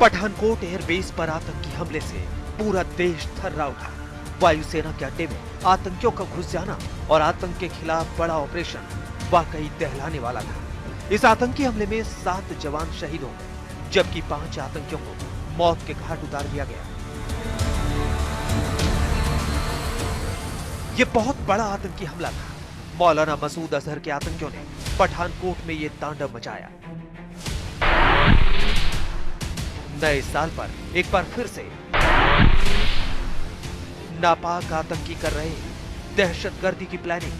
Pathankot airbase पर आतंकी हमले से पूरा देश थर्रा उठा। वायुसेना के अड्डे में आतंकियों का घुस जाना और आतंक के खिलाफ बड़ा ऑपरेशन वाकई दहलाने वाला था। इस आतंकी हमले में 7 जवान शहीद हो गए, जबकि 5 आतंकियों को मौत के घाट उतार दिया गया। यह बहुत बड़ा आतंकी हमला था। मौलाना मसूद अजहर के आतंकियों ने पठानकोट में यह तांडव मचाया। नए साल पर एक बार फिर से नापाक आतंकी कर रहे दहशतगर्दी की प्लानिंग।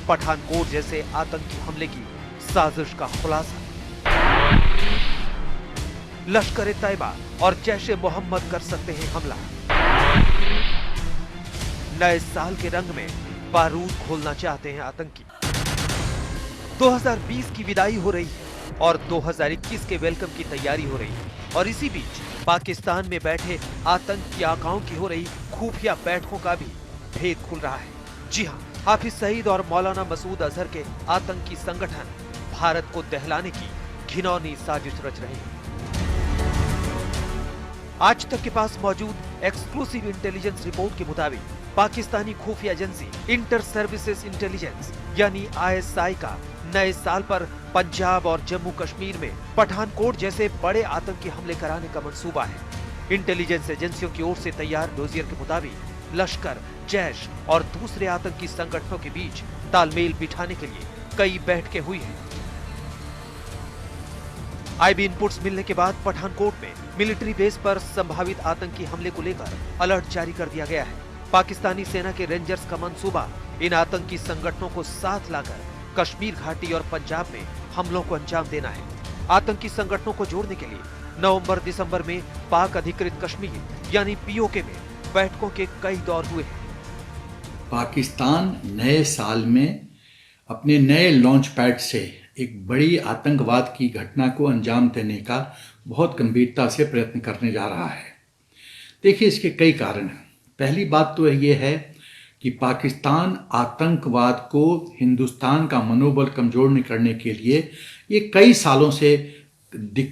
पठानकोट जैसे आतंकी हमले की साजिश का खुलासा। लश्कर-ए-तैयबा और जैश-ए-मोहम्मद कर सकते हैं हमला। नए साल के रंग में बारूद खोलना चाहते हैं आतंकी। 2020 की विदाई हो रही है और 2021 के वेलकम की तैयारी हो रही है, और इसी बीच पाकिस्तान में बैठे आतंकी आकाओं की हो रही खुफिया बैठकों का भी भेद खुल रहा है। जी हां, हाफिज सईद और मौलाना मसूद अजहर के आतंकी संगठन भारत को दहलाने की घिनौनी साजिश रच रहे हैं। आज तक के पास मौजूद एक्सक्लूसिव इंटेलिजेंस रिपोर्ट के मुताबिक पाकिस्तानी खुफिया एजेंसी इंटर सर्विसेज इंटेलिजेंस यानी ISI का नए साल पर पंजाब और जम्मू कश्मीर में पठानकोट जैसे बड़े आतंकी हमले कराने का मंसूबा है। इंटेलिजेंस एजेंसियों की ओर से तैयार डोजियर के मुताबिक लश्कर, जैश और दूसरे आतंकी संगठनों के बीच तालमेल बिठाने के लिए कई बैठकें हुई हैं। IB इनपुट्स मिलने के बाद पठानकोट में मिलिट्री बेस पर संभावित आतंकी हमले को लेकर अलर्ट जारी कर दिया गया है। पाकिस्तानी सेना के रेंजर्स का मंसूबा इन आतंकी संगठनों को साथ लाकर कश्मीर घाटी और पंजाब में हमलों को अंजाम देना है। आतंकी संगठनों को जोड़ने के लिए नवंबर-दिसंबर में पाक अधिकृत कश्मीर यानी POK में बैठकों के कई दौर हुए हैं। पाकिस्तान नए साल में अपने नए लॉन्च पैड से एक बड़ी आतंकवाद की घटना को अंजाम देने का बहुत गंभीरता से प्रयत्न करने जा रहा है। देखिए, इसके कई कारण हैं। पहली बात तो ये है कि पाकिस्तान आतंकवाद को हिंदुस्तान का मनोबल कमजोर करने के लिए ये कई सालों से,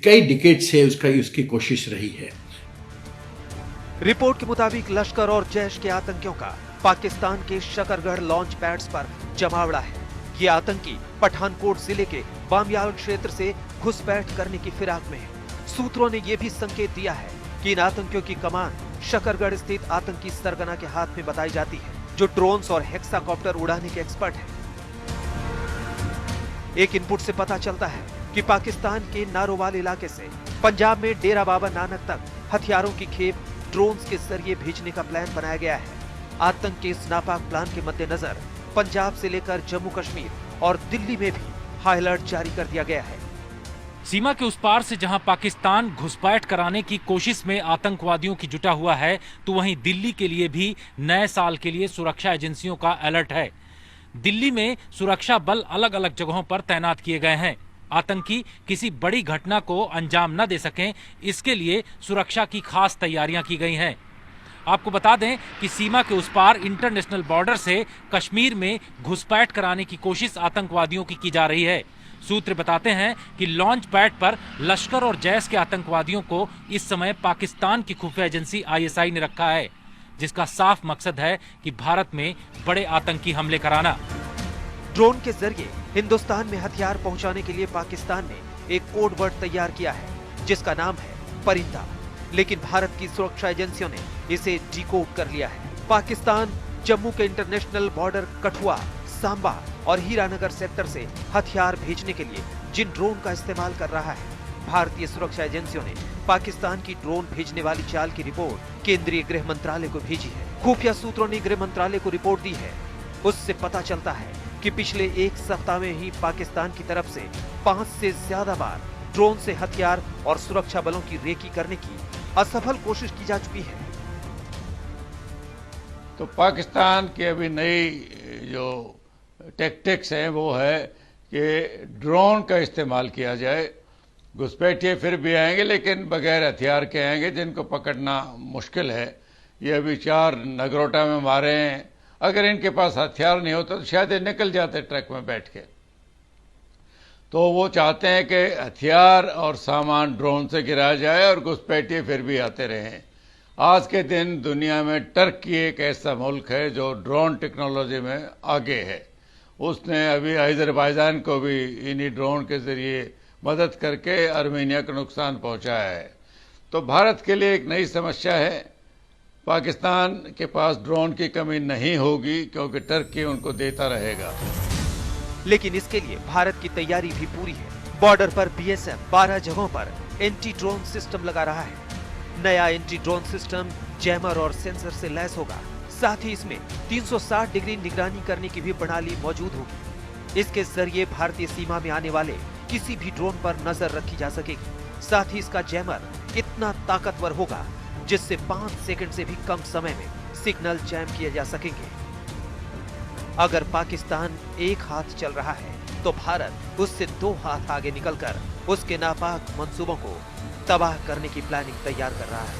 कई डिकेड से उसकी कोशिश रही है। रिपोर्ट के मुताबिक लश्कर और जैश के आतंकियों का पाकिस्तान के शकरगढ़ लॉन्च पैड्स पर जमावड़ा है। ये आतंकी पठानकोट जिले के बामियाल क्षेत्र से घुसपैठ करने की फिराक में है। सूत्रों ने यह भी संकेत दिया है कि इन आतंकियों की कमान शकरगढ़ स्थित आतंकी सरगना के हाथ में बताई जाती है, जो ड्रोन्स और हेक्साकॉप्टर उड़ाने के एक्सपर्ट हैं। एक इनपुट से पता चलता है कि पाकिस्तान के नारोवाल इलाके से पंजाब में डेरा बाबा नानक तक हथियारों की खेप ड्रोन्स के जरिए भेजने का प्लान बनाया गया है। आतंक के इस नापाक प्लान के मद्देनजर पंजाब से लेकर जम्मू कश्मीर और दिल्ली में भी हाई अलर्ट जारी कर दिया गया है। सीमा के उस पार से जहां पाकिस्तान घुसपैठ कराने की कोशिश में आतंकवादियों की जुटा हुआ है, तो वहीं दिल्ली के लिए भी नए साल के लिए सुरक्षा एजेंसियों का अलर्ट है। दिल्ली में सुरक्षा बल अलग अलग जगहों पर तैनात किए गए हैं। आतंकी किसी बड़ी घटना को अंजाम न दे सकें, इसके लिए सुरक्षा की खास तैयारियां की गई हैं। आपको बता दें कि सीमा के उस पार इंटरनेशनल बॉर्डर से कश्मीर में घुसपैठ कराने की कोशिश आतंकवादियों की जा रही है। सूत्र बताते हैं कि लॉन्च पैड पर लश्कर और जैश के आतंकवादियों को इस समय पाकिस्तान की खुफिया एजेंसी ISI ने रखा है, जिसका साफ मकसद है कि भारत में बड़े आतंकी हमले कराना। ड्रोन के जरिए हिंदुस्तान में हथियार पहुंचाने के लिए पाकिस्तान ने एक कोड वर्ड तैयार किया है, जिसका नाम है परिंदा। लेकिन भारत की सुरक्षा एजेंसियों ने इसे डिकोड कर लिया है। पाकिस्तान जम्मू के इंटरनेशनल बॉर्डर कठुआ, सांबा और हीरानगर सेक्टर से हथियार भेजने के लिए जिन ड्रोन का इस्तेमाल कर रहा है, भारतीय सुरक्षा एजेंसियों ने पाकिस्तान की ड्रोन भेजने वाली चाल की रिपोर्ट केंद्रीय गृह मंत्रालय को भेजी है। खुफिया सूत्रों ने गृह मंत्रालय को रिपोर्ट दी है। उससे पता चलता है कि पिछले एक सप्ताह में ही पाकिस्तान की तरफ से 5 से ज्यादा बार ड्रोन से हथियार और सुरक्षा बलों की रेकी करने की असफल कोशिश की जा चुकी है। तो पाकिस्तान की अभी नई जो टैक्टिक्स हैं वो है कि ड्रोन का इस्तेमाल किया जाए। घुसपैठिए फिर भी आएंगे, लेकिन बगैर हथियार के आएंगे, जिनको पकड़ना मुश्किल है। ये अभी 4 नगरोटा में मारे हैं। अगर इनके पास हथियार नहीं होता तो शायद ये निकल जाते ट्रक में बैठ के। तो वो चाहते हैं कि हथियार और सामान ड्रोन से गिराया जाए और घुसपैठिए फिर भी आते रहें। आज के दिन दुनिया में टर्की एक ऐसा मुल्क है जो ड्रोन टेक्नोलॉजी में आगे है। उसने अभी अज़रबैजान को भी इन्हीं ड्रोन के जरिए मदद करके आर्मेनिया को नुकसान पहुंचाया है। तो भारत के लिए एक नई समस्या है। पाकिस्तान के पास ड्रोन की कमी नहीं होगी क्योंकि टर्की उनको देता रहेगा। लेकिन इसके लिए भारत की तैयारी भी पूरी है। बॉर्डर पर बीएसएफ 12 जगहों पर एंटी ड्रोन सिस्टम लगा रहा है। नया एंटी ड्रोन सिस्टम जैमर और सेंसर से लैस होगा। साथ ही इसमें 360 डिग्री निगरानी करने की भी प्रणाली मौजूद होगी। इसके जरिए भारतीय सीमा में आने वाले किसी भी ड्रोन पर नजर रखी जा सकेगी। साथ ही इसका जैमर इतना ताकतवर होगा जिससे 5 सेकंड से भी कम समय में सिग्नल जैम किए जा सकेंगे। अगर पाकिस्तान एक हाथ चल रहा है तो भारत उससे 2 हाथ आगे निकलकर उसके नापाक मंसूबों को तबाह करने की प्लानिंग तैयार कर रहा है।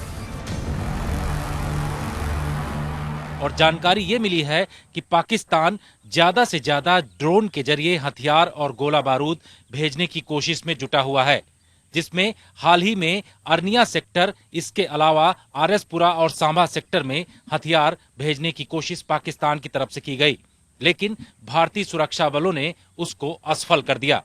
और जानकारी ये मिली है कि पाकिस्तान ज्यादा से ज्यादा ड्रोन के जरिए हथियार और गोला बारूद भेजने की कोशिश में जुटा हुआ है, जिसमें हाल ही में अर्निया सेक्टर, इसके अलावा आरएसपुरा और सांबा सेक्टर में हथियार भेजने की कोशिश पाकिस्तान की तरफ से की गई, लेकिन भारतीय सुरक्षा बलों ने उसको असफल कर दिया।